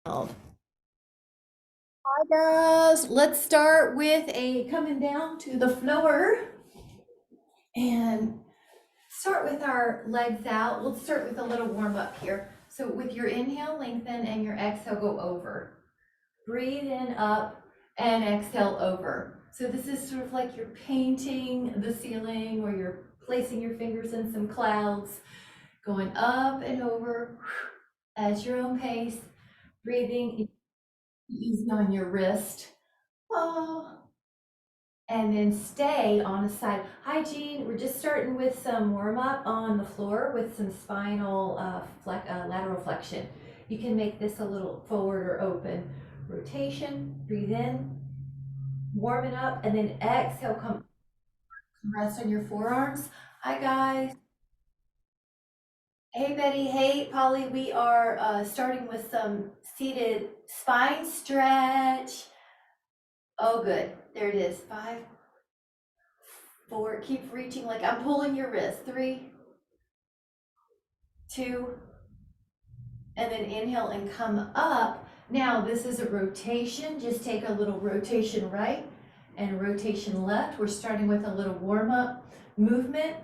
Hi guys, let's start with a coming down to the floor and start with our legs out. We'll start with a little warm up here. So with your inhale, lengthen, and your exhale, go over. Breathe in, up, and exhale over. So this is sort of like you're painting the ceiling or you're placing your fingers in some clouds, going up and over at your own pace, breathing easy on your wrist. Oh, and then stay on a side. Hi, Jean. We're just starting with some warm up on the floor with some spinal lateral flexion. You can make this a little forward or open rotation. Breathe in, warm it up, and then exhale. Come rest on your forearms. Hi, guys. Hey, Betty. Hey, Polly. We are starting with some seated spine stretch. Oh, good. There it is. 5, 4, keep reaching like I'm pulling your wrist. 3, 2, and then inhale and come up. Now this is a rotation. Just take a little rotation right and rotation left. We're starting with a little warm up movement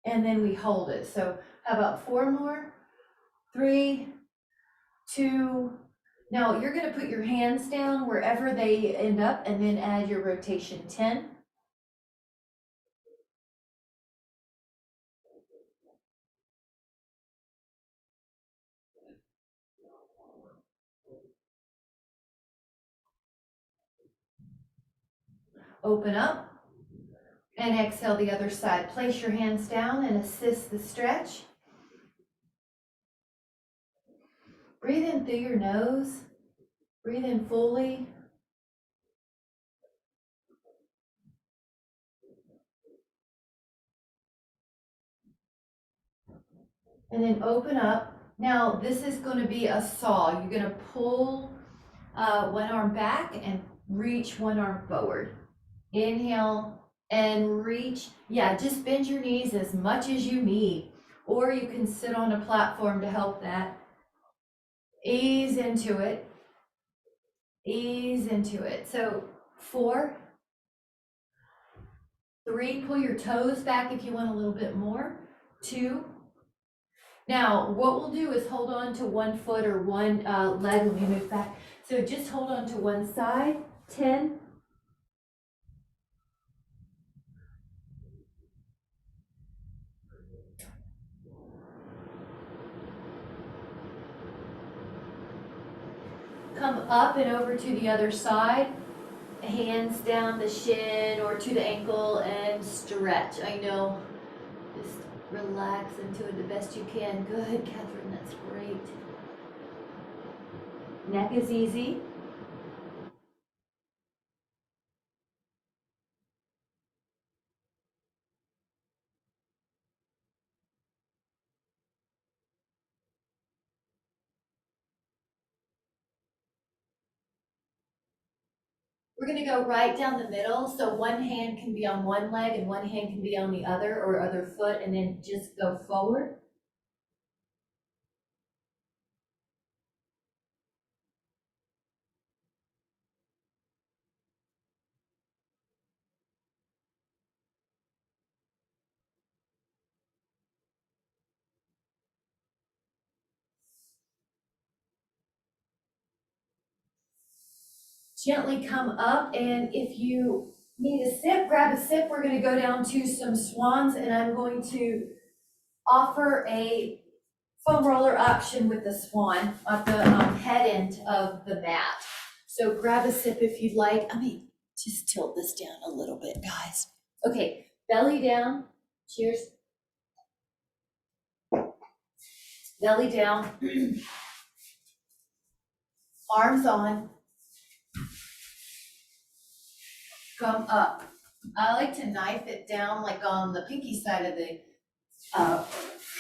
and then we hold it. So how about 4 more? 3, 2. Now you're going to put your hands down wherever they end up and then add your rotation. 10. Open up. And exhale the other side. Place your hands down and assist the stretch. Breathe in through your nose. Breathe in fully. And then open up. Now this is going to be a saw. You're going to pull one arm back and reach one arm forward. Inhale and reach. Yeah, just bend your knees as much as you need. Or you can sit on a platform to help that. Ease into it. Ease into it. So 4, 3, pull your toes back if you want a little bit more. 2. Now, what we'll do is hold on to one foot or one leg when we move back. So just hold on to one side. 10. Come up and over to the other side. Hands down the shin or to the ankle and stretch. I know. Just relax into it the best you can. Good, Catherine, that's great. Neck is easy. We're gonna go right down the middle. So one hand can be on one leg and one hand can be on the other or other foot, and then just go forward. Gently come up, and if you need a sip, grab a sip. We're gonna go down to some swans, and I'm going to offer a foam roller option with the swan at the head end of the mat. So grab a sip if you'd like. I mean, just tilt this down a little bit, guys. Okay, belly down. Cheers. Belly down. Arms on. Come up. I like to knife it down like on the pinky side of the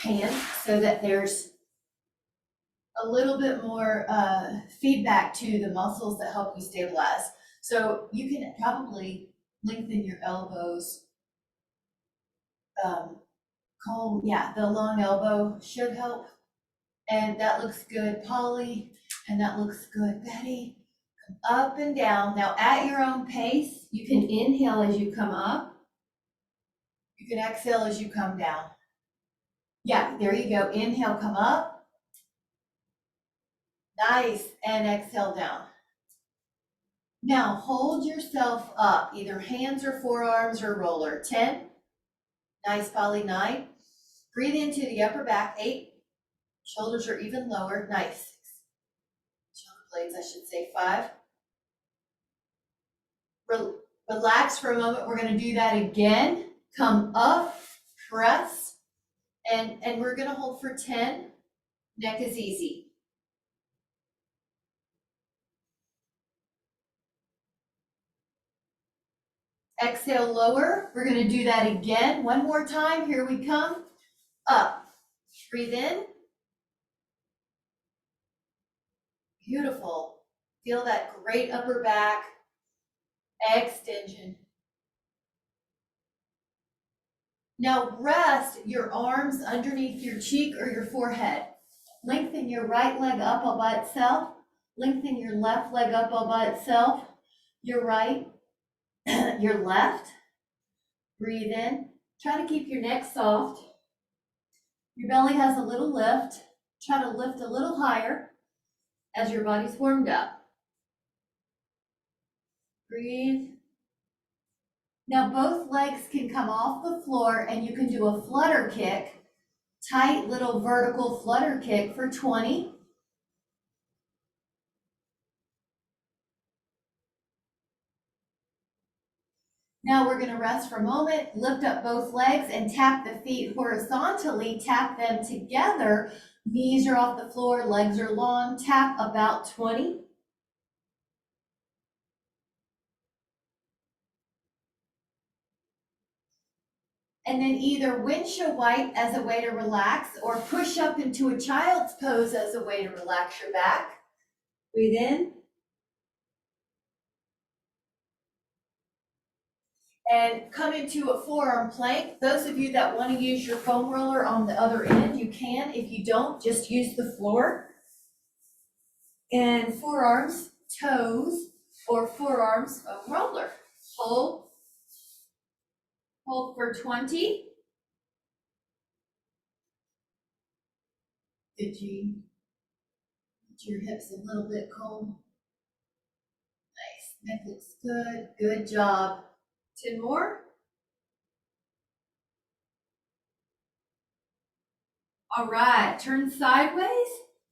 hand so that there's a little bit more feedback to the muscles that help you stabilize. So you can probably lengthen your elbows. The long elbow should help. And that looks good. Polly, And that looks good, Betty. Up and down. Now at your own pace, you can inhale as you come up. You can exhale as you come down. Yeah, there you go. Inhale, come up. Nice. And exhale down. Now hold yourself up, either hands or forearms or roller. 10. Nice, Polly. 9. Breathe into the upper back. 8. Shoulders are even lower. Nice. 6. Shoulder blades, I should say. 5. Relax for a moment. We're going to do that again. Come up, press, and we're going to hold for 10. Neck is easy. Exhale, lower. We're going to do that again. One more time. Here we come. Up. Breathe in. Beautiful. Feel that great upper back extension. Now rest your arms underneath your cheek or your forehead. Lengthen your right leg up all by itself. Lengthen your left leg up all by itself. Your right, your left. Breathe in. Try to keep your neck soft. Your belly has a little lift. Try to lift a little higher as your body's warmed up. Breathe. Now both legs can come off the floor and you can do a flutter kick, tight little vertical flutter kick for 20. Now we're going to rest for a moment, lift up both legs and tap the feet horizontally, tap them together. Knees are off the floor, legs are long, tap about 20. And then either windshield wipe as a way to relax or push up into a child's pose as a way to relax your back. Breathe in. And come into a forearm plank. Those of you that want to use your foam roller on the other end, you can. If you don't, just use the floor. And forearms, toes, or forearms, foam roller. Hold. Hold for 20. Did you get your hips a little bit cold? Nice. Neck looks good. Good job. 10 more. All right, turn sideways,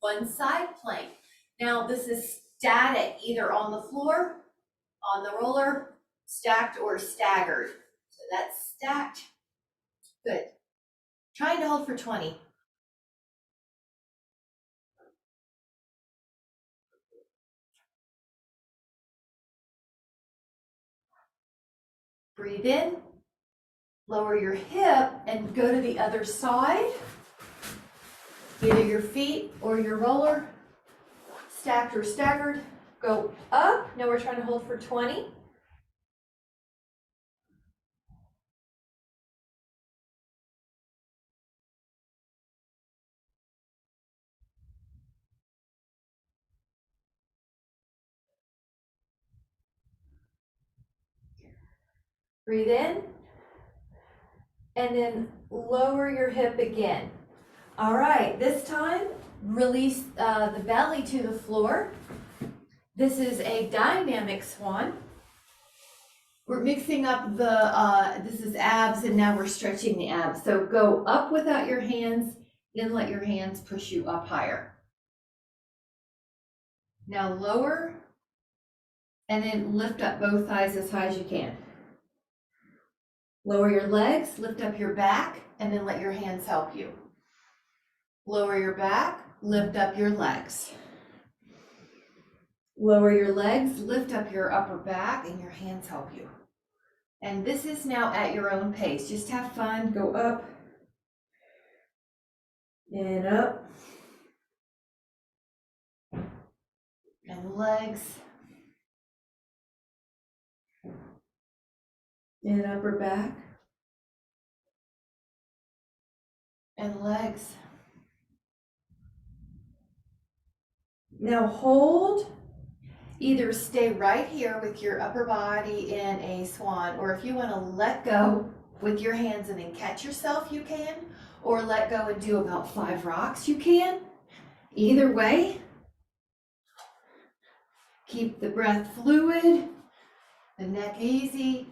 one side plank. Now this is static, either on the floor, on the roller, stacked or staggered. So that's stacked. Good. Trying to hold for 20. Breathe in, lower your hip and go to the other side. Either your feet or your roller, stacked or staggered. Go up. Now we're trying to hold for 20. Breathe in, and then lower your hip again. All right, this time, release the belly to the floor. This is a dynamic swan. We're mixing up this is abs, and now we're stretching the abs. So go up without your hands, then let your hands push you up higher. Now lower, and then lift up both thighs as high as you can. Lower your legs, lift up your back, and then let your hands help you. Lower your back, lift up your legs. Lower your legs, lift up your upper back, and your hands help you. And this is now at your own pace. Just have fun, go up and up. And legs. And upper back. And legs. Now hold. Either stay right here with your upper body in a swan, or if you want to let go with your hands and then catch yourself, you can, or let go and do about 5 rocks, you can. Either way, keep the breath fluid, the neck easy.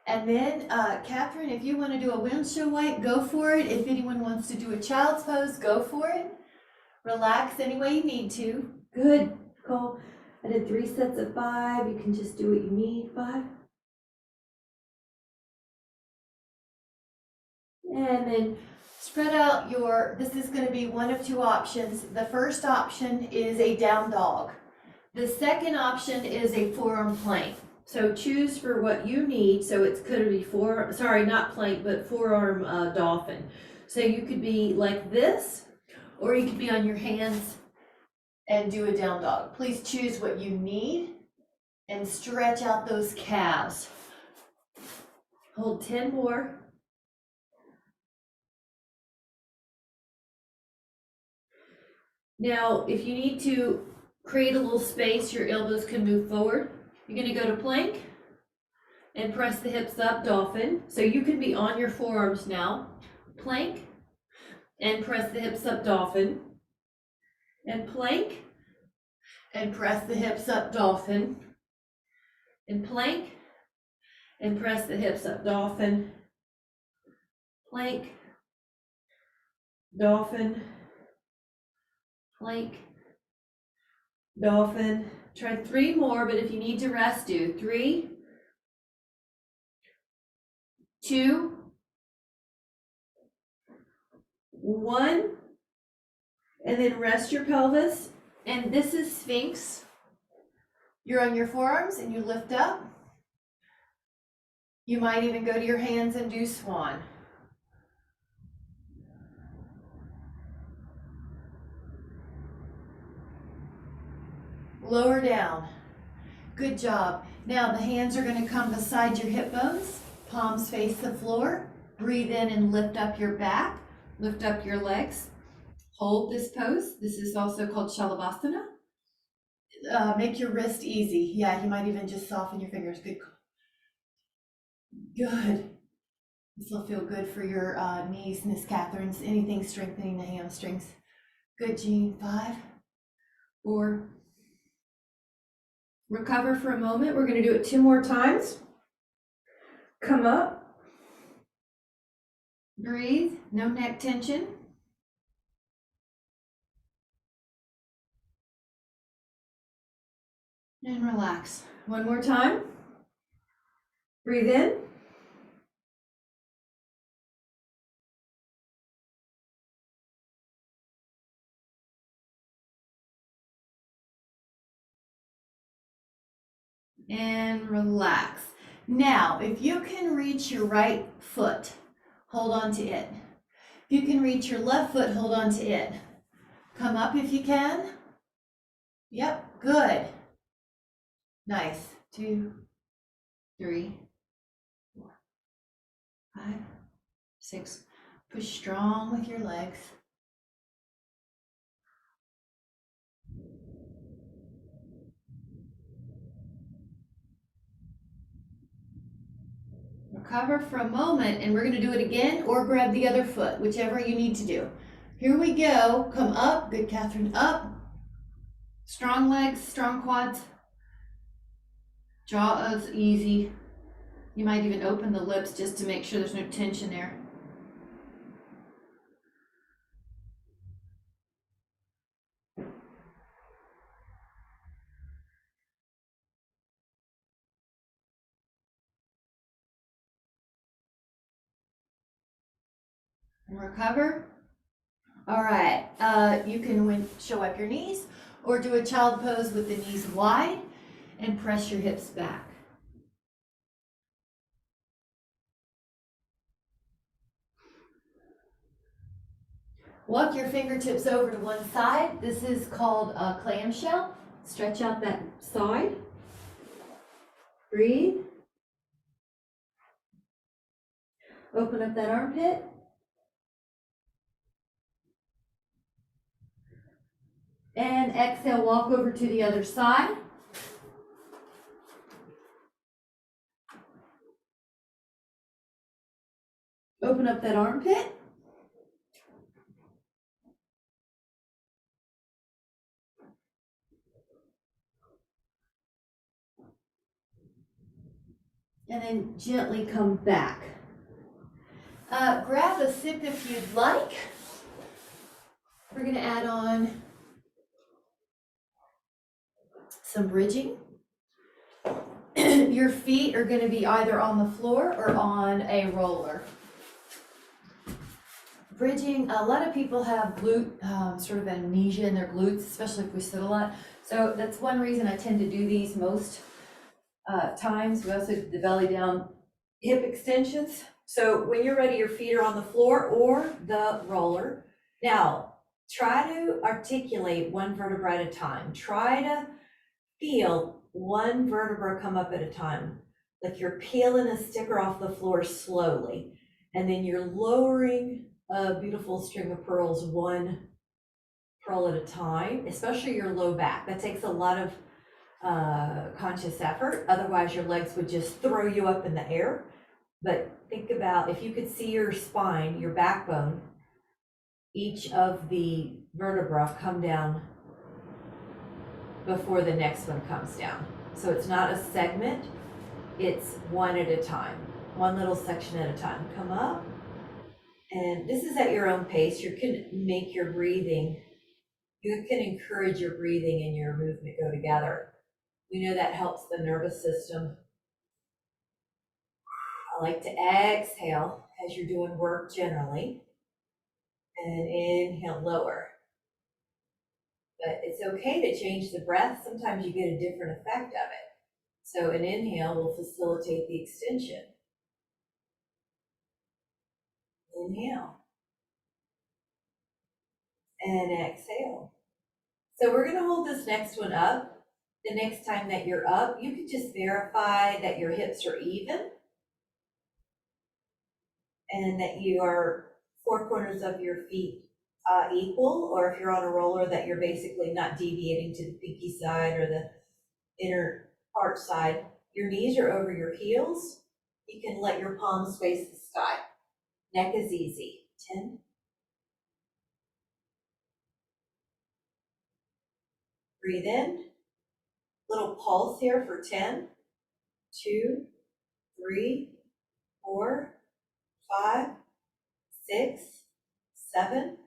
And then, Catherine, if you want to do a windshield wipe, go for it. If anyone wants to do a child's pose, go for it. Relax any way you need to. Good, Nicole. I did 3 sets of 5. You can just do what you need. 5. And then spread out this is going to be one of 2 options. The first option is a down dog. The second option is a forearm plank. So choose for what you need. So it's going to be not plank, but forearm dolphin. So you could be like this, or you could be on your hands and do a down dog. Please choose what you need and stretch out those calves. Hold 10 more. Now, if you need to create a little space, your elbows can move forward. You're going to go to plank and press the hips up, dolphin. So you can be on your forearms now. Plank and press the hips up, dolphin. And plank and press the hips up, dolphin. And plank and press the hips up, dolphin. Plank, dolphin, plank, dolphin. Try 3 more, but if you need to rest, do 3, 2, 1, and then rest your pelvis. And this is Sphinx. You're on your forearms and you lift up. You might even go to your hands and do swan. Lower down. Good job. Now the hands are going to come beside your hip bones. Palms face the floor. Breathe in and lift up your back. Lift up your legs. Hold this pose. This is also called Shalabhasana. Make your wrist easy. Yeah, you might even just soften your fingers. Good. Good. This will feel good for your knees, Miss Catherine's. Anything strengthening the hamstrings. Good, Jean. 5, 4. Recover for a moment. We're going to do it 2 more times. Come up. Breathe. No neck tension. And relax. 1 more time. Breathe in. And relax. Now, if you can reach your right foot, hold on to it. If you can reach your left foot, hold on to it. Come up if you can. Yep, good. Nice. 2, 3, 4, 5, 6. Push strong with your legs. Recover for a moment, and we're going to do it again, or grab the other foot, whichever you need to do. Here we go. Come up. Good, Catherine. Up. Strong legs, strong quads. Jaw is easy. You might even open the lips just to make sure there's no tension there. And recover. All right, you can show up your knees or do a child pose with the knees wide and press your hips back. Walk your fingertips over to one side. This is called a clamshell. Stretch out that side. Breathe. Open up that armpit. And exhale, walk over to the other side. Open up that armpit. And then gently come back. Grab a sip if you'd like. We're going to add on some bridging. Your feet are going to be either on the floor or on a roller. Bridging, a lot of people have glute, sort of amnesia in their glutes, especially if we sit a lot. So that's one reason I tend to do these most times. We also do the belly down hip extensions. So when you're ready, your feet are on the floor or the roller. Now, try to articulate one vertebra at a time. Try to feel one vertebra come up at a time, like you're peeling a sticker off the floor slowly, and then you're lowering a beautiful string of pearls, one pearl at a time, especially your low back. That takes a lot of conscious effort. Otherwise, your legs would just throw you up in the air. But think about if you could see your spine, your backbone, each of the vertebra come down before the next one comes down. So it's not a segment, it's one at a time, one little section at a time. Come up, and this is at your own pace. You can make your breathing, you can encourage your breathing and your movement go together. We know that helps the nervous system. I like to exhale as you're doing work generally, and inhale lower. But it's okay to change the breath. Sometimes you get a different effect of it. So an inhale will facilitate the extension. Inhale. And exhale. So we're going to hold this next one up. The next time that you're up, you can just verify that your hips are even and that you are four corners of your feet equal, or if you're on a roller, that you're basically not deviating to the pinky side or the inner arch side. Your knees are over your heels. You can let your palms face the sky. Neck is easy. 10. Breathe in. Little pulse here for 10, 2, 3, 4, 5, 6, 7,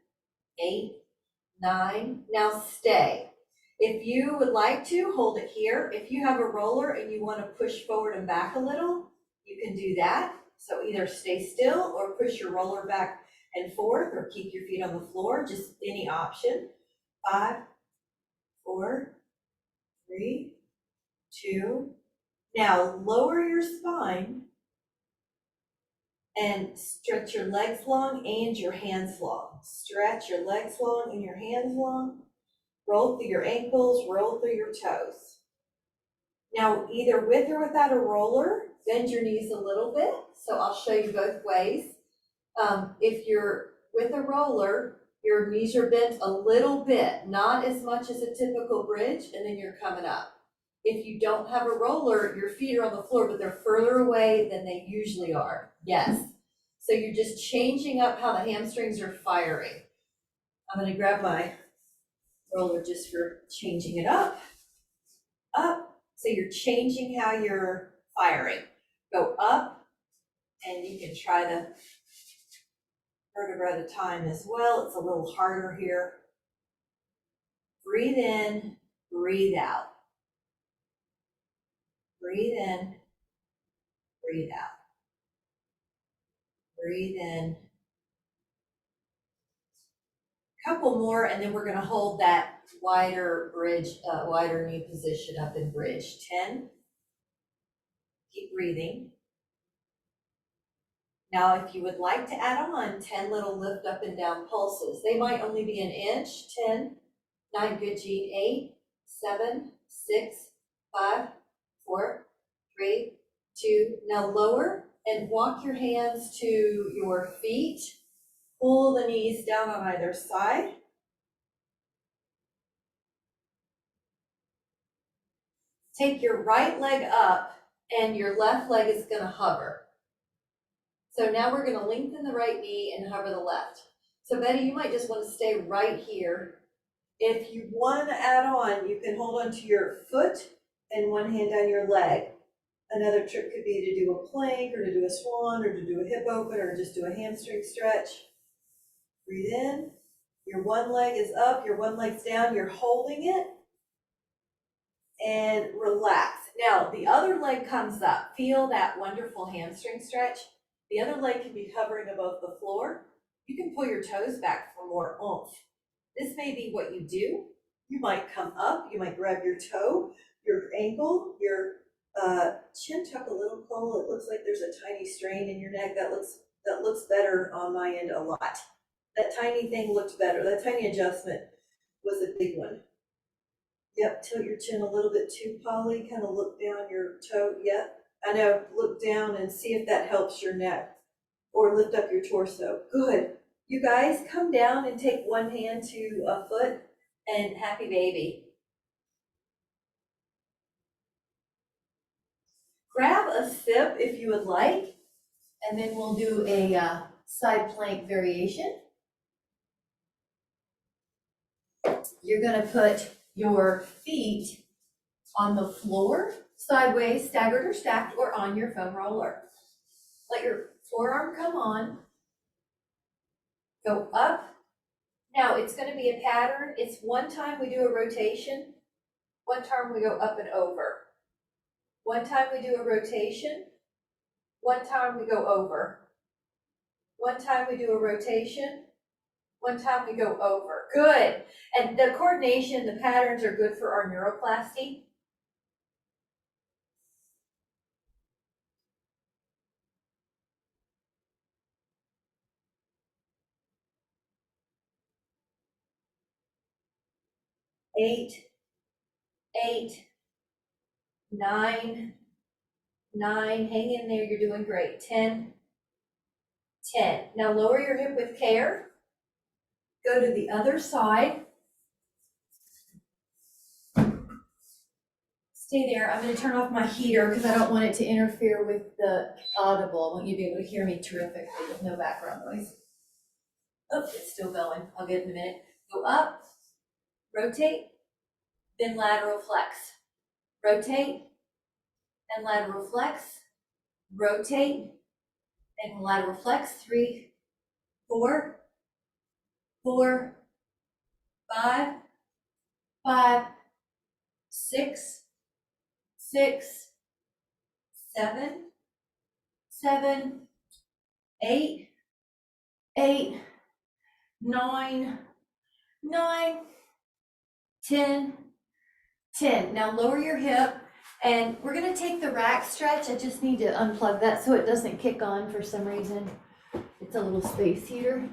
8, 9. Now stay. If you would like to, hold it here. If you have a roller and you want to push forward and back a little, you can do that. So either stay still or push your roller back and forth, or keep your feet on the floor, just any option. 5, 4, 3, 2. Now lower your spine and stretch your legs long and your hands long. Stretch your legs long and your hands long. Roll through your ankles, roll through your toes. Now, either with or without a roller, bend your knees a little bit. So I'll show you both ways. If you're with a roller, your knees are bent a little bit, not as much as a typical bridge, and then you're coming up. If you don't have a roller, your feet are on the floor, but they're further away than they usually are. Yes. So you're just changing up how the hamstrings are firing. I'm going to grab my roller just for changing it up. Up. So you're changing how you're firing. Go up, and you can try the vertebra at a time as well. It's a little harder here. Breathe in, breathe out. Breathe in, breathe out. Breathe in. Couple more, and then we're going to hold that wider bridge, wider knee position up in bridge. 10. Keep breathing. Now, if you would like to add on 10 little lift up and down pulses, they might only be an inch. 10, 9, good Gene. 8, 7, 6, 5, 4, 3, 2. Now lower and walk your hands to your feet. Pull the knees down on either side. Take your right leg up and your left leg is gonna hover. So now we're gonna lengthen the right knee and hover the left. So Betty, you might just wanna stay right here. If you want to add on, you can hold onto your foot and one hand on your leg. Another trick could be to do a plank or to do a swan or to do a hip open or just do a hamstring stretch. Breathe in. Your one leg is up, your one leg's down, you're holding it. And relax. Now, the other leg comes up. Feel that wonderful hamstring stretch. The other leg can be hovering above the floor. You can pull your toes back for more oomph. This may be what you do. You might come up, you might grab your toe, your ankle, your chin tuck a little pull. It looks like there's a tiny strain in your neck. That looks better on my end a lot. That tiny thing looked better. That tiny adjustment was a big one. Yep, tilt your chin a little bit too, Polly. Kind of look down your toe. Yep, I know. Look down and see if that helps your neck. Or lift up your torso. Good. You guys come down and take one hand to a foot and happy baby. Grab a sip if you would like, and then we'll do a side plank variation. You're gonna put your feet on the floor, sideways, staggered or stacked, or on your foam roller. Let your forearm come on. Go up. Now it's gonna be a pattern. It's one time we do a rotation, one time we go up and over. One time we do a rotation, one time we go over. One time we do a rotation, one time we go over. Good. And the coordination, the patterns are good for our neuroplasty. Eight, 9, hang in there, you're doing great. 10. Now lower your hip with care. Go to the other side. Stay there. I'm going to turn off my heater because I don't want it to interfere with the audible. I want you to be able to hear me terrifically with no background noise. Oh, it's still going. I'll get it in a minute. Go up, rotate, then lateral flex. Rotate, and lateral flex. Rotate, and lateral flex. 3, 4, 4, 5, 6, 7, 8, 9, 10. Now lower your hip, and we're gonna take the rack stretch. I just need to unplug that so it doesn't kick on for some reason. It's a little space heater.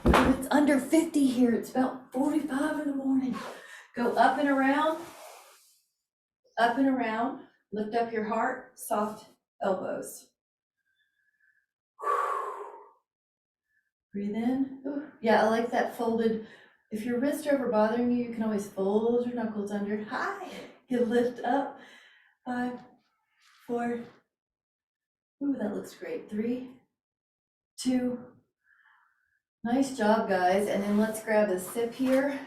It's under 50 here. It's about 45 in the morning. Go up and around, lift up your heart, soft elbows. Breathe in. Ooh, yeah, I like that folded. If your wrists are ever bothering you, you can always fold your knuckles under. Hi, you lift up. 5, 4. Ooh, that looks great. 3, 2. Nice job, guys. And then let's grab a sip here.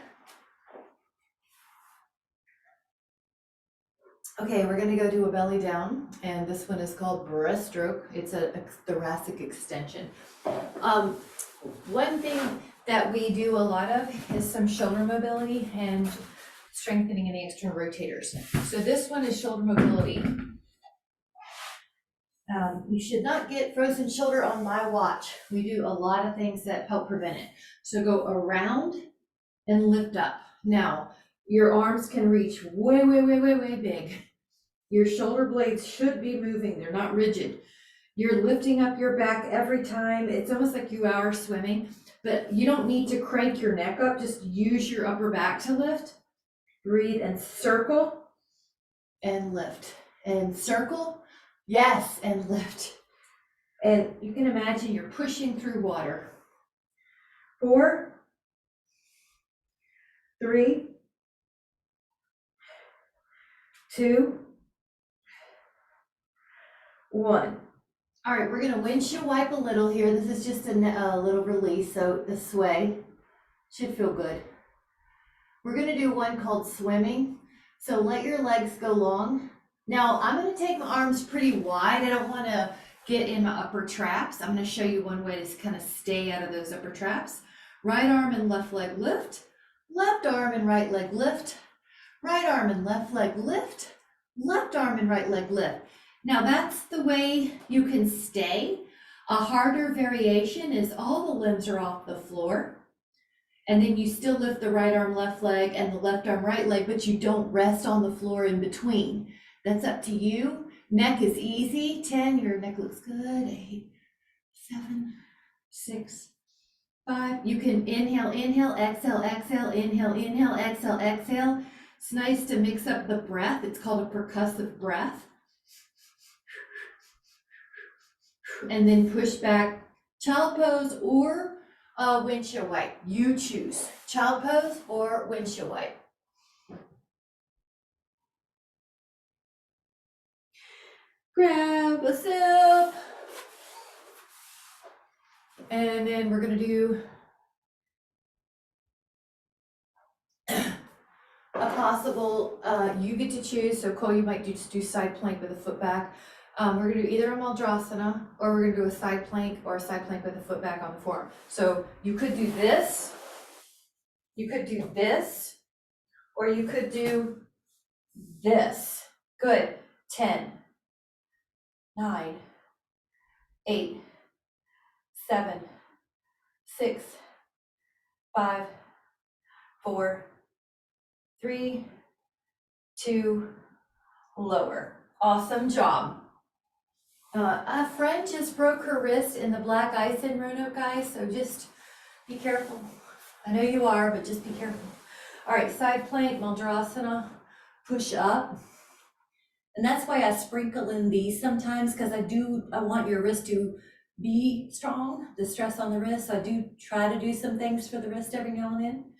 Okay, we're gonna go do a belly down, and this one is called breaststroke. It's a thoracic extension. One thing that we do a lot of is some shoulder mobility and strengthening in the external rotators. So this one is shoulder mobility. You should not get frozen shoulder on my watch. We do a lot of things that help prevent it. So go around and lift up. Now, your arms can reach way big. Your shoulder blades should be moving. They're not rigid. You're lifting up your back every time. It's almost like you are swimming, but you don't need to crank your neck up. Just use your upper back to lift. Breathe and circle and lift and circle. Yes, and lift. And you can imagine you're pushing through water. 4, 3, 2, 1. All right, we're gonna windshield wipe a little here. This is just a little release, so the sway should feel good. We're gonna do one called swimming. So let your legs go long. Now I'm gonna take my arms pretty wide. I don't wanna get in my upper traps. I'm gonna show you one way to kind of stay out of those upper traps. Right arm and left leg lift, left arm and right leg lift, right arm and left leg lift, left arm and right leg lift. Now that's the way you can stay. A harder variation is all the limbs are off the floor. And then you still lift the right arm, left leg, and the left arm, right leg, but you don't rest on the floor in between. That's up to you. Neck is easy. 10, your neck looks good. 8, 7, 6, 5. You can inhale, inhale, exhale, exhale, inhale, inhale, exhale, exhale. It's nice to mix up the breath. It's called a percussive breath. And then push back, child pose or windshield wipe. You choose child pose or windshield wipe. Grab a sip. And then we're gonna do a possible, you get to choose. So Cole, you might just do side plank with a foot back. We're gonna do either a Maldrasana or we're gonna do a side plank or a side plank with a foot back on the forearm. So you could do this, you could do this, or you could do this. Good. 10, 9, 8, 7, 6, 5, 4, 3, 2, lower. Awesome job. A friend just broke her wrist in the black ice in Roanoke, guys, so just be careful. I know you are, but just be careful. All right, side plank, Maldrasana, push up. And that's why I sprinkle in these sometimes, because I want your wrist to be strong, the stress on the wrist. So I do try to do some things for the wrist every now and then.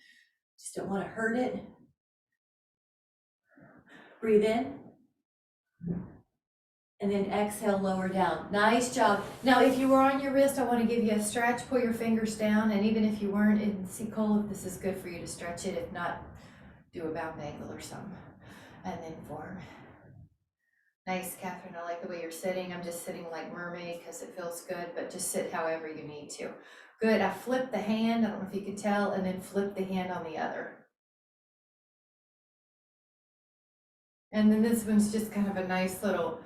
Just don't want to hurt it. Breathe in. And then exhale, lower down. Nice job. Now, if you were on your wrist, I want to give you a stretch. Pull your fingers down. And even if you weren't in Cole, this is good for you to stretch it. If not, do a bound angle or something. And then form. Nice, Catherine. I like the way you're sitting. I'm just sitting like mermaid because it feels good, but just sit however you need to. Good. I flipped the hand. I don't know if you can tell, and then flip the hand on the other. And then this one's just kind of a nice little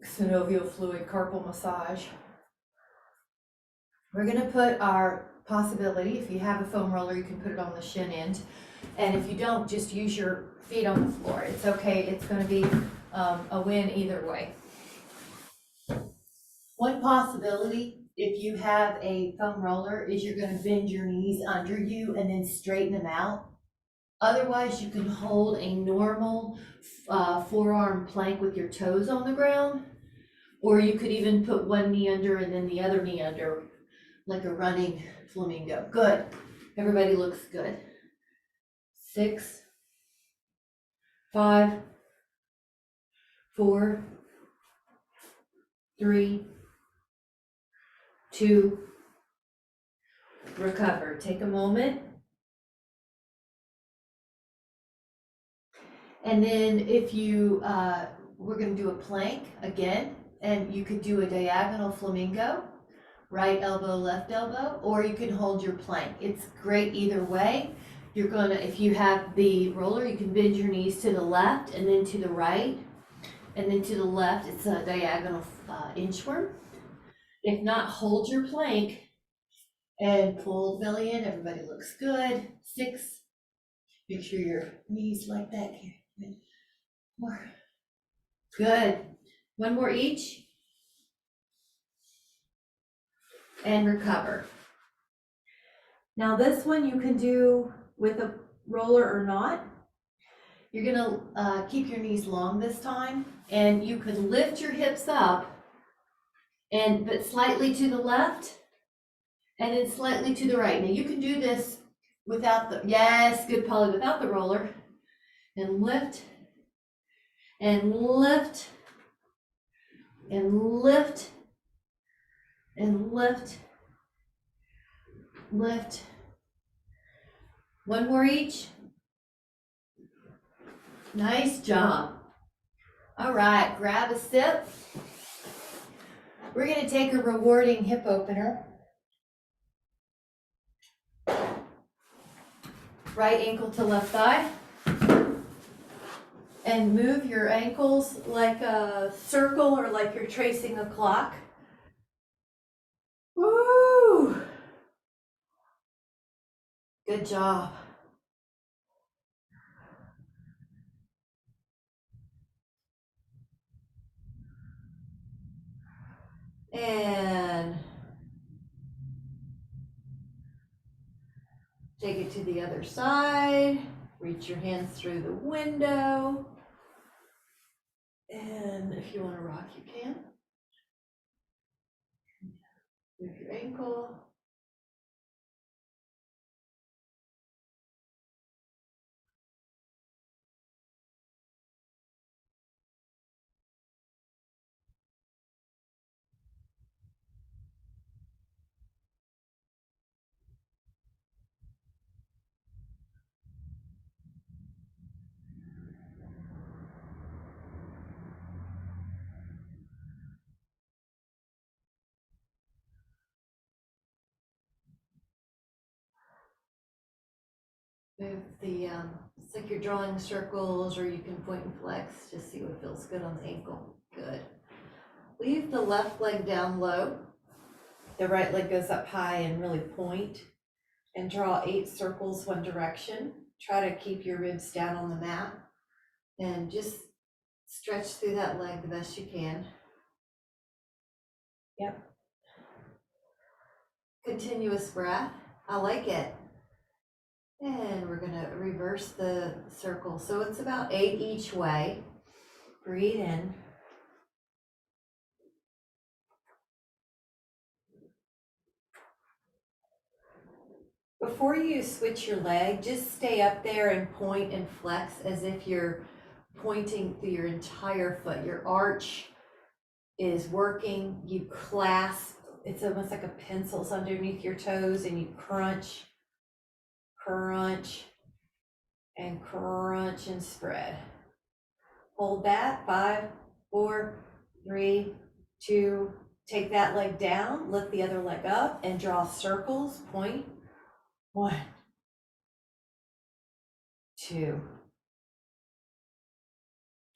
synovial fluid carpal massage. We're going to put our possibility, if you have a foam roller, you can put it on the shin end. And if you don't, just use your feet on the floor. It's okay. It's going to be a win either way. One possibility, if you have a foam roller, is you're going to bend your knees under you and then straighten them out. Otherwise, you can hold a normal forearm plank with your toes on the ground, or you could even put one knee under and then the other knee under, like a running flamingo. Good. Everybody looks good. 6, 5, 4, 3, 2, recover. Take a moment. And then if you, we're going to do a plank again, and you could do a diagonal flamingo, right elbow, left elbow, or you can hold your plank. It's great either way. You're going to, if you have the roller, you can bend your knees to the left and then to the right, and then to the left. It's a diagonal inchworm. If not, hold your plank and pull the belly in. Everybody looks good. 6, make sure your knees like that here. 4, good. One more each. And recover. Now this one you can do with a roller or not. You're gonna keep your knees long this time, and you could lift your hips up, but slightly to the left, and then slightly to the right. Now you can do this without the, yes, good Polly, without the roller, and lift, and lift, and lift, and lift, lift. One more each. Nice job. All right, grab a sip. We're gonna take a rewarding hip opener. Right ankle to left thigh. And move your ankles like a circle or like you're tracing a clock. Woo! Good job. And take it to the other side. Reach your hands through the window. And if you want to rock, you can. Move your ankle. Move the, it's like you're drawing circles, or you can point and flex, just see what feels good on the ankle. Good. Leave the left leg down low. The right leg goes up high and really point, and draw 8 circles one direction. Try to keep your ribs down on the mat and just stretch through that leg the best you can. Yep. Continuous breath. I like it. And we're gonna reverse the circle. So it's about 8 each way. Breathe in. Before you switch your leg, just stay up there and point and flex as if you're pointing through your entire foot. Your arch is working. You clasp. It's almost like a pencil's underneath your toes, and you crunch, crunch, and crunch and spread. Hold that. 5, 4, 3, 2. Take that leg down, lift the other leg up, and draw circles. Point. 1, 2,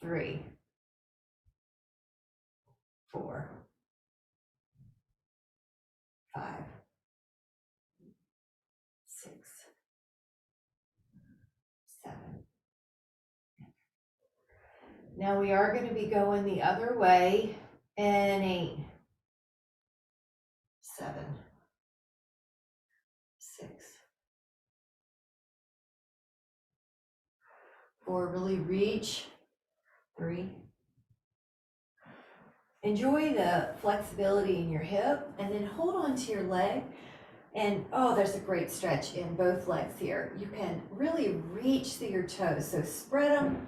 3, 4, 5, 6, 7. Now we are going to be going the other way. And 8, 7, 6, 4. Really reach. 3. Enjoy the flexibility in your hip, and then hold on to your leg. And oh, there's a great stretch in both legs here. You can really reach through your toes. So spread them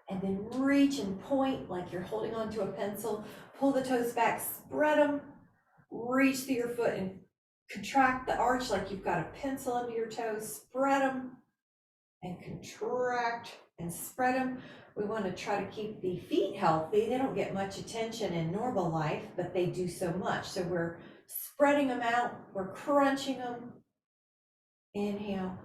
and then reach and point like you're holding onto a pencil. Pull the toes back, spread them, reach through your foot and contract the arch like you've got a pencil under your toes. Spread them and contract and spread them. We want to try to keep the feet healthy. They don't get much attention in normal life, but they do so much. So we're spreading them out, we're crunching them. Inhale.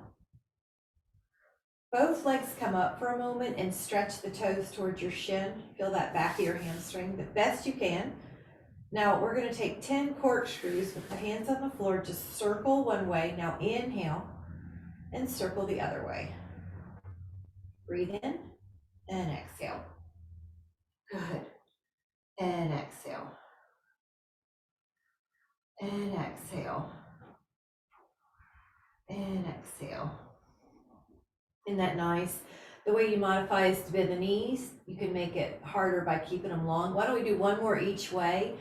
Both legs come up for a moment and stretch the toes towards your shin. Feel that back of your hamstring the best you can. Now we're going to take 10 corkscrews with the hands on the floor. Just circle one way. Now inhale and circle the other way. Breathe in and exhale. Good. And exhale. And exhale. And exhale. Isn't that nice? The way you modify is to bend the knees. You can make it harder by keeping them long. Why don't we do one more each way?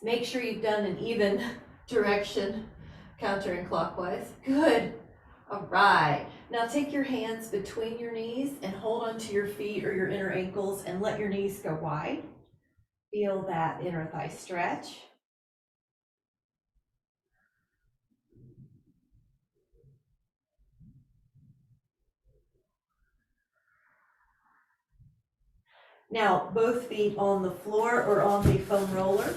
Make sure you've done an even direction, countering clockwise. Good. All right. Now take your hands between your knees and hold onto your feet or your inner ankles and let your knees go wide. Feel that inner thigh stretch. Now, both feet on the floor or on the foam roller.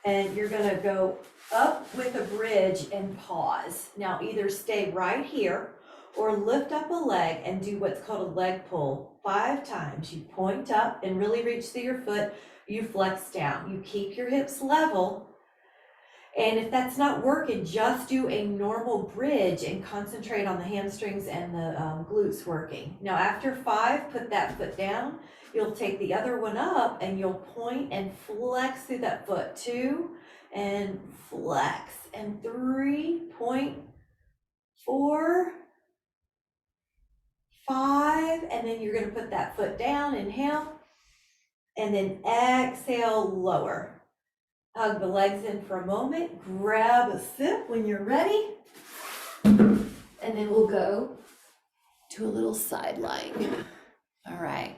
And you're gonna go up with a bridge and pause. Now, either stay right here or lift up a leg and do what's called a leg pull 5 times. You point up and really reach through your foot. You flex down. You keep your hips level. And if that's not working, just do a normal bridge and concentrate on the hamstrings and the glutes working. Now, after 5, put that foot down. You'll take the other one up and you'll point and flex through that foot. 2 and flex, and 3, point, 4, 5, and then you're gonna put that foot down, inhale, and then exhale, lower. Hug the legs in for a moment, grab a sip when you're ready, and then we'll go to a little side lying. All right.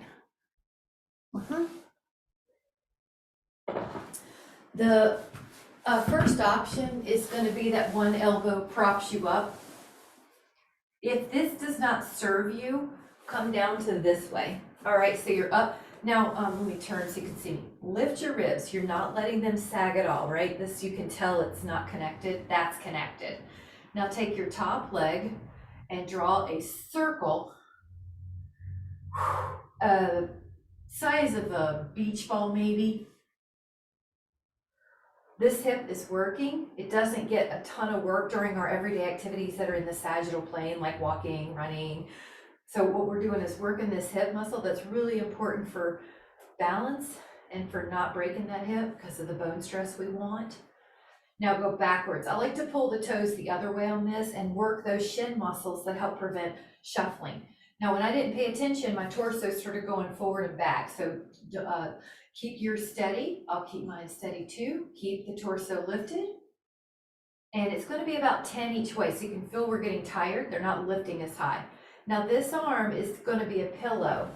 The first option is going to be that one elbow props you up. If this does not serve you, come down to this way. All right, so you're up. Now, let me turn so you can see me. Lift your ribs. You're not letting them sag at all, right? This, you can tell it's not connected. That's connected. Now take your top leg and draw a circle, size of a beach ball maybe. This hip is working. It doesn't get a ton of work during our everyday activities that are in the sagittal plane, like walking, running. So what we're doing is working this hip muscle that's really important for balance and for not breaking that hip because of the bone stress we want. Now go backwards. I like to pull the toes the other way on this and work those shin muscles that help prevent shuffling. Now, when I didn't pay attention, my torso started going forward and back. So keep yours steady. I'll keep mine steady too. Keep the torso lifted. And it's going to be about 10 each way. So you can feel we're getting tired. They're not lifting as high. Now this arm is going to be a pillow.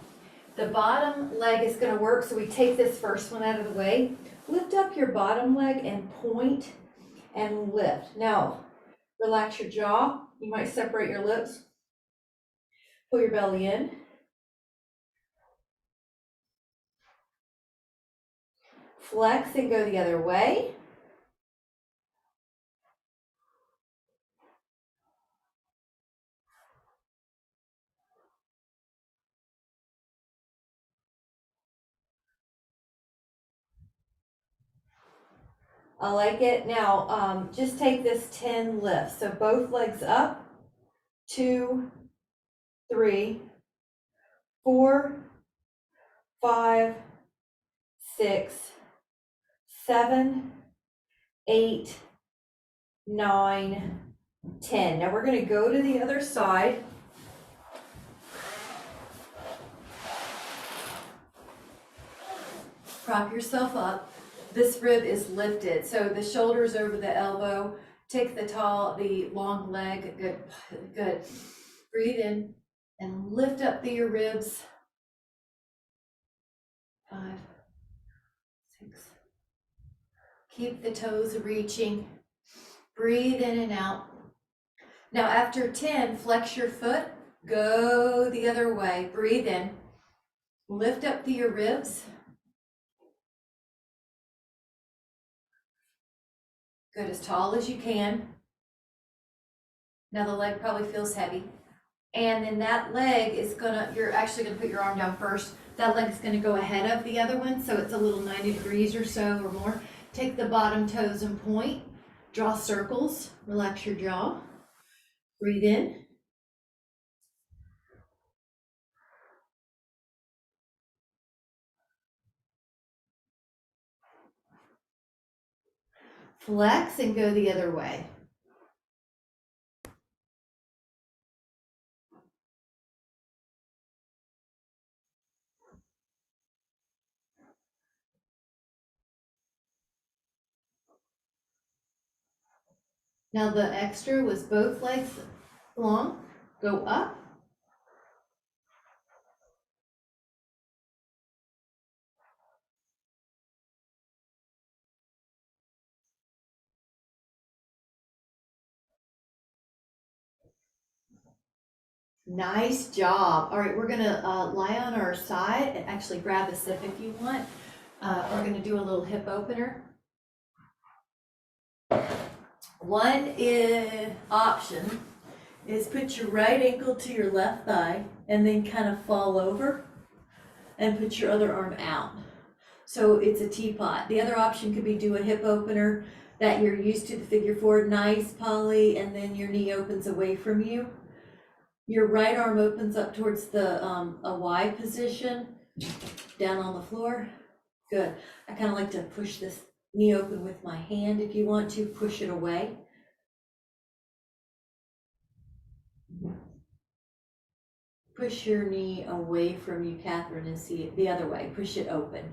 The bottom leg is going to work. So we take this first one out of the way. Lift up your bottom leg and point and lift. Now, relax your jaw. You might separate your lips. Pull your belly in. Flex and go the other way. I like it. Now, just take this 10 lifts. So both legs up. 2, 3, 4, 5, 6, 7, 8, 9, 10. Now we're going to go to the other side. Prop yourself up. This rib is lifted. So the shoulders over the elbow. Take the long leg. Good, good. Breathe in and lift up through your ribs. 5, 6. Keep the toes reaching. Breathe in and out. Now after 10, flex your foot. Go the other way. Breathe in. Lift up through your ribs. Good, as tall as you can. Now the leg probably feels heavy. And then that leg is you're actually gonna put your arm down first. That leg is gonna go ahead of the other one, so it's a little 90 degrees or so or more. Take the bottom toes and point. Draw circles. Relax your jaw. Breathe in. Flex and go the other way. Now the extra was both legs long. Go up. Nice job. All right, we're gonna lie on our side and actually grab a sip if you want. We're gonna do a little hip opener. One option is put your right ankle to your left thigh and then kind of fall over and put your other arm out. So it's a teapot. The other option could be do a hip opener that you're used to, the figure four, nice, Polly, and then your knee opens away from you. Your right arm opens up towards the a Y position, down on the floor. Good. I kind of like to push this knee open with my hand if you want to, push it away. Push your knee away from you, Catherine, and see it the other way. Push it open,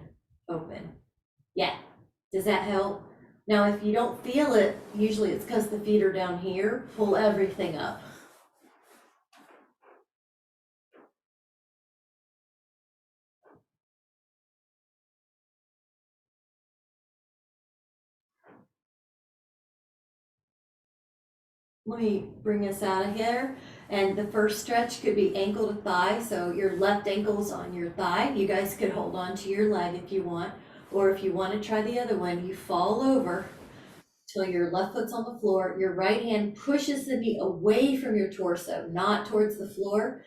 open. Yeah, does that help? Now, if you don't feel it, usually it's because the feet are down here. Pull everything up. Let me bring us out of here. And the first stretch could be ankle to thigh. So your left ankle's on your thigh. You guys could hold on to your leg if you want. Or if you want to try the other one, you fall over till your left foot's on the floor. Your right hand pushes the knee away from your torso, not towards the floor.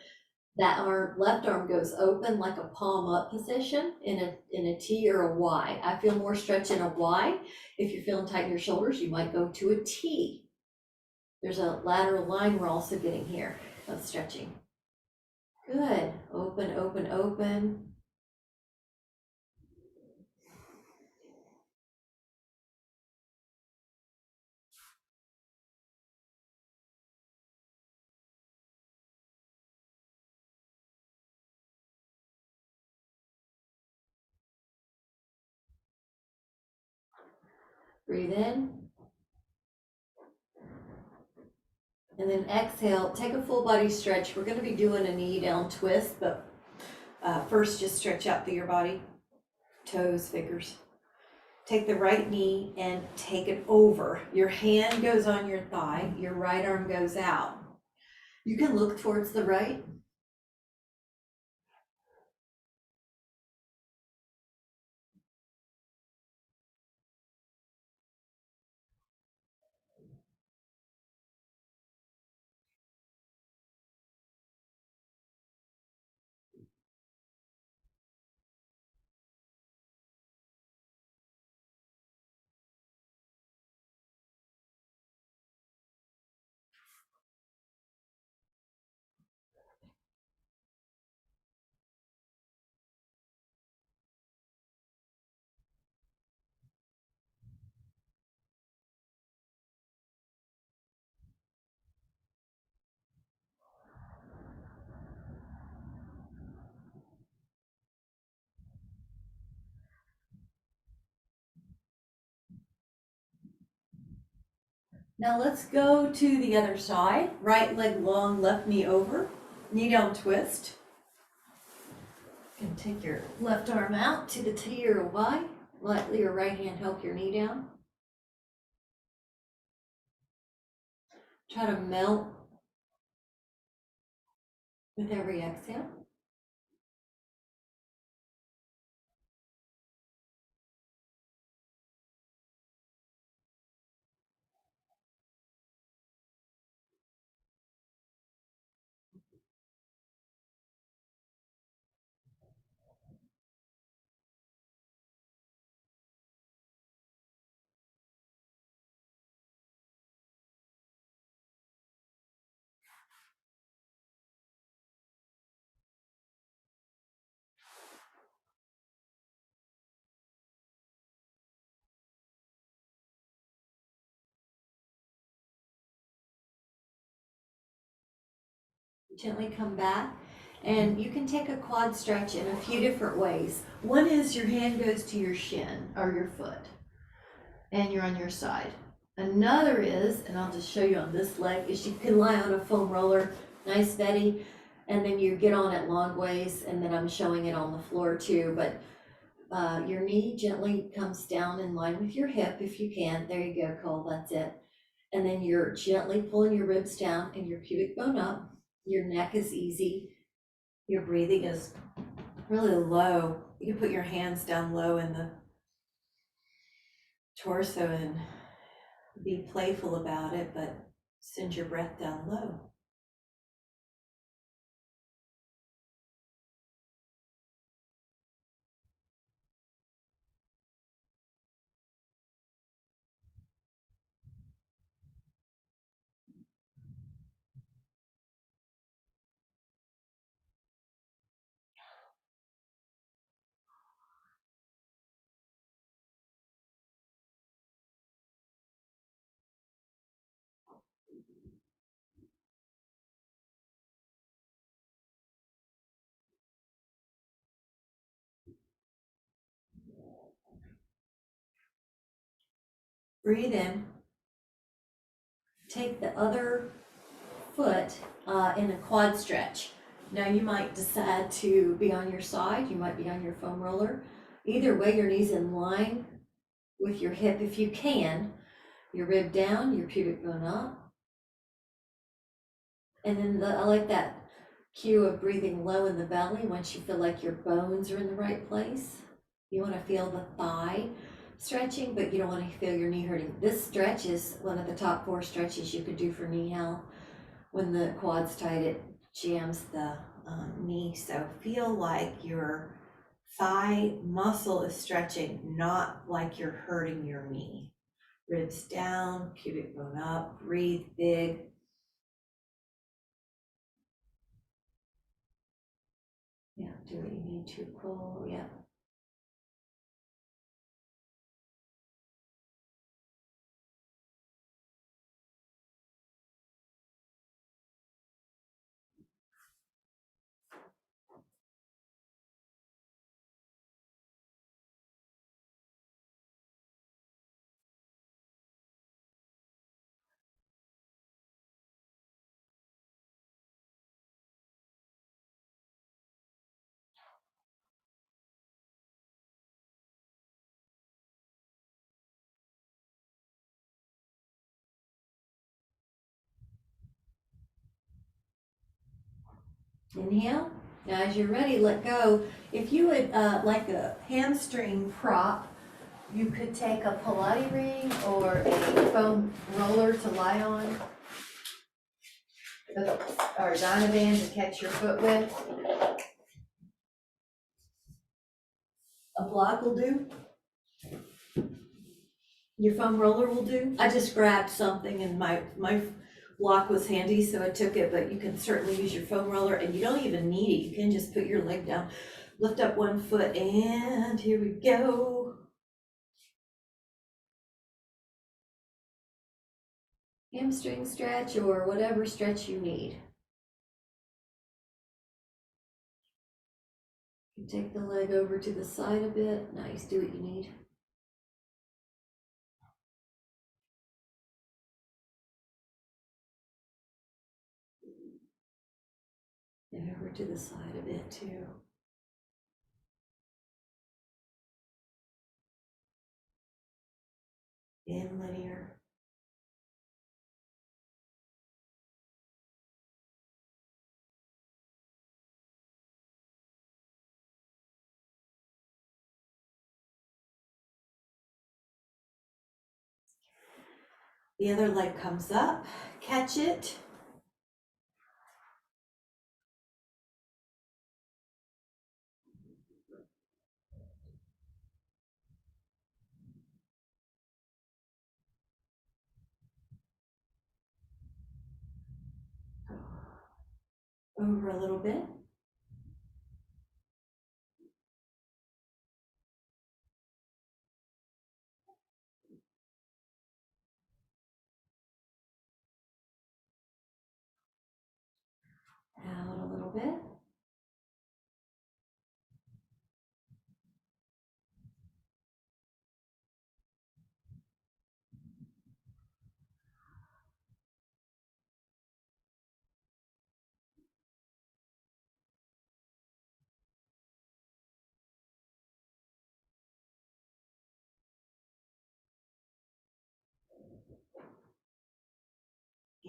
That left arm goes open like a palm up position in a T or a Y. I feel more stretch in a Y. If you're feeling tight in your shoulders, you might go to a T. There's a lateral line we're also getting here of stretching. Good. Open, open, open. Breathe in. And then exhale, take a full body stretch. We're going to be doing a knee down twist, but first just stretch out through your body, toes, fingers. Take the right knee and take it over. Your hand goes on your thigh, your right arm goes out. You can look towards the right. Now let's go to the other side. Right leg long, left knee over, knee down twist. And take your left arm out to the T or a Y. Let your right hand help your knee down. Try to melt with every exhale. Gently come back, and you can take a quad stretch in a few different ways. One is your hand goes to your shin or your foot, and you're on your side. Another is, and I'll just show you on this leg, is you can lie on a foam roller Nice steady, and then you get on it long ways, and then I'm showing it on the floor too, but your knee gently comes down in line with your hip if you can. There you go, Cole, that's it. And then you're gently pulling your ribs down and your pubic bone up. Your neck is easy. Your breathing is really low. You can put your hands down low in the torso and be playful about it, but send your breath down low. Breathe in. Take the other foot in a quad stretch. Now you might decide to be on your side, you might be on your foam roller. Either way, your knee's in line with your hip if you can. Your rib down, your pubic bone up. And then I like that cue of breathing low in the belly once you feel like your bones are in the right place. You want to feel the thigh stretching, but you don't want to feel your knee hurting. This stretch is one of the top 4 stretches you could do for knee health. When the quad's tight, it jams the knee. So feel like your thigh muscle is stretching, not like you're hurting your knee. Ribs down, pubic bone up, breathe big. Yeah, do what you need to, Cole. Yeah. Inhale. Now as you're ready, let go. If you would like a hamstring prop, you could take a Pilates ring or a foam roller to lie on, or a Dynaband to catch your foot with. A block will do. Your foam roller will do. I just grabbed something and my block was handy, so I took it, but you can certainly use your foam roller, and you don't even need it. You can just put your leg down, lift up one foot, and here we go. Hamstring stretch or whatever stretch you need. You take the leg over to the side a bit. Nice, do what you need. And over to the side a bit too. In linear. The other leg comes up, catch it. Over a little bit. Out a little bit.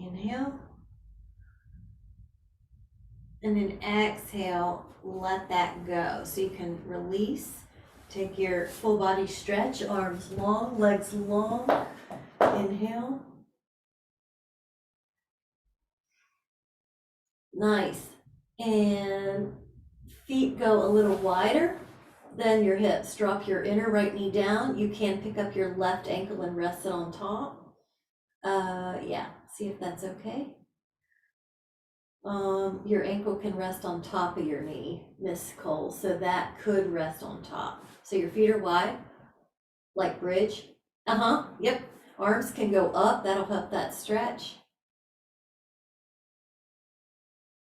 Inhale. And then exhale, let that go. So you can release, take your full body stretch, arms long, legs long. Inhale. Nice. And feet go a little wider than your hips. Drop your inner right knee down. You can pick up your left ankle and rest it on top. Yeah, see if that's okay. Your ankle can rest on top of your knee, Miss Cole, so that could rest on top. So your feet are wide, like bridge. Yep. Arms can go up, that'll help that stretch.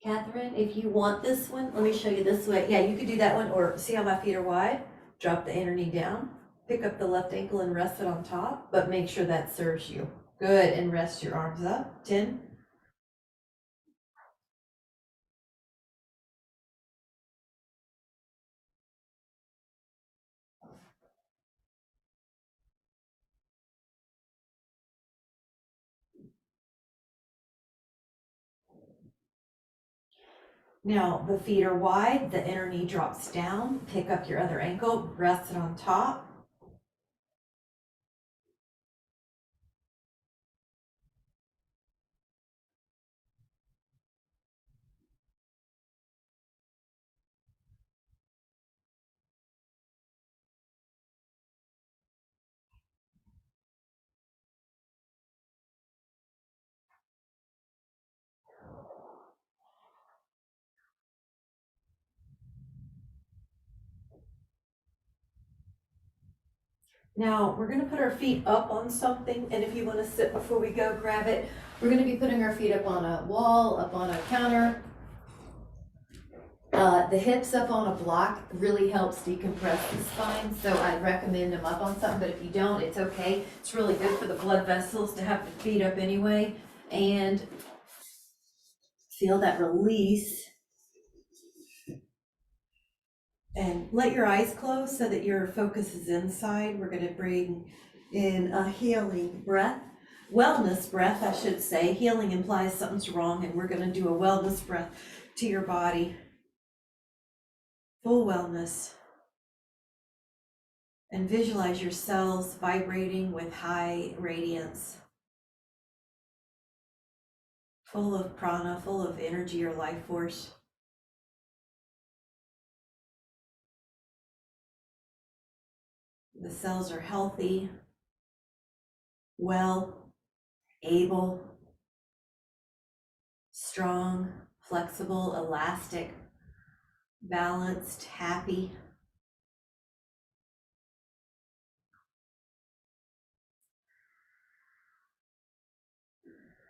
Catherine, if you want this one, let me show you this way. Yeah, you could do that one, or see how my feet are wide? Drop the inner knee down, pick up the left ankle and rest it on top, but make sure that serves you. Good, and rest your arms up. 10. Now the feet are wide, the inner knee drops down, pick up your other ankle, rest it on top. Now we're gonna put our feet up on something, and if you wanna sit before we go, grab it. We're gonna be putting our feet up on a wall, up on a counter. The hips up on a block really helps decompress the spine, so I'd recommend them up on something, but if you don't, it's okay. It's really good for the blood vessels to have the feet up anyway, and feel that release. And let your eyes close so that your focus is inside. We're gonna bring in a healing breath, wellness breath, I should say. Healing implies something's wrong, and we're gonna do a wellness breath to your body. Full wellness. And visualize your cells vibrating with high radiance, full of prana, full of energy or life force. The cells are healthy, well, able, strong, flexible, elastic, balanced, happy.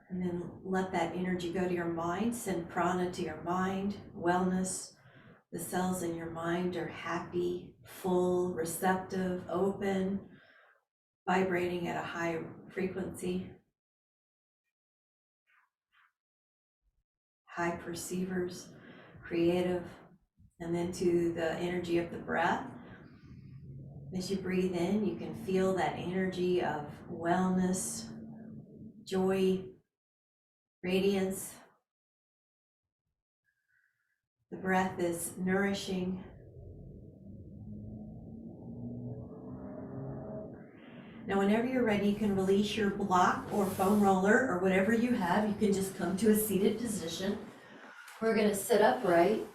And then let that energy go to your mind, send prana to your mind, wellness. The cells in your mind are happy, full, receptive, open, vibrating at a high frequency. High perceivers, creative, and then to the energy of the breath. As you breathe in, you can feel that energy of wellness, joy, radiance. The breath is nourishing. Now, whenever you're ready, you can release your block or foam roller or whatever you have. You can just come to a seated position. We're going to sit upright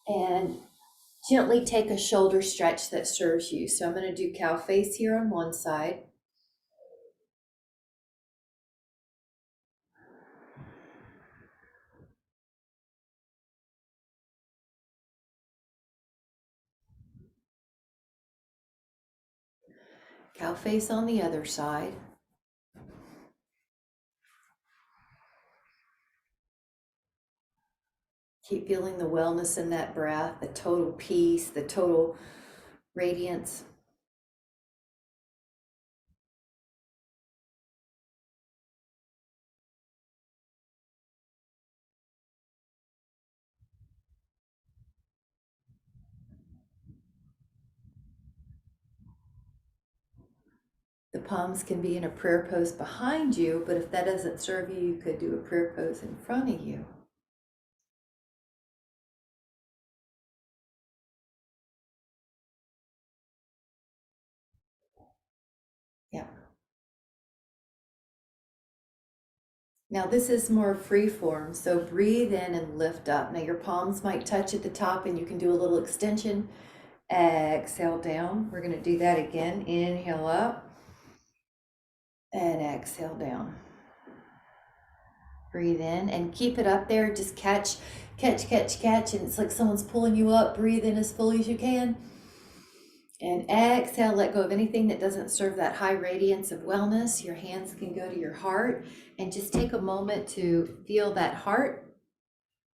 and gently take a shoulder stretch that serves you. So I'm going to do cow face here on one side. Cow face on the other side. Keep feeling the wellness in that breath, the total peace, the total radiance. The The palms can be in a prayer pose behind you, but if that doesn't serve you, you could do a prayer pose in front of you. Yeah. Now this is more free form, so breathe in and lift up. Now your palms might touch at the top and you can do a little extension. Exhale down. We're going to do that again. Inhale up and exhale down. Breathe in and keep it up there. Just catch, and it's like someone's pulling you up. Breathe in as fully as you can. And exhale, let go of anything that doesn't serve that high radiance of wellness. Your hands can go to your heart and just take a moment to feel that heart.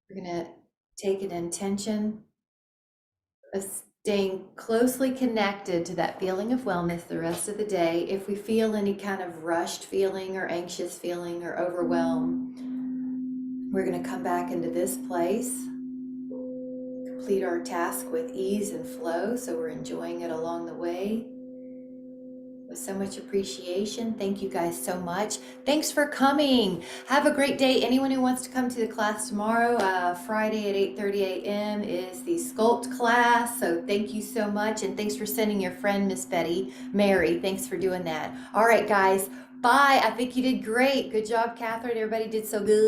We're going to take an intention of staying closely connected to that feeling of wellness the rest of the day. If we feel any kind of rushed feeling or anxious feeling or overwhelm, we're going to come back into this place, complete our task with ease and flow, so we're enjoying it along the way with so much appreciation. Thank you guys so much. Thanks for coming. Have a great day. Anyone who wants to come to the class tomorrow, Friday at 8:30 a.m. is the sculpt class. So thank you so much. And thanks for sending your friend, Miss Mary. Thanks for doing that. All right, guys. Bye. I think you did great. Good job, Catherine. Everybody did so good.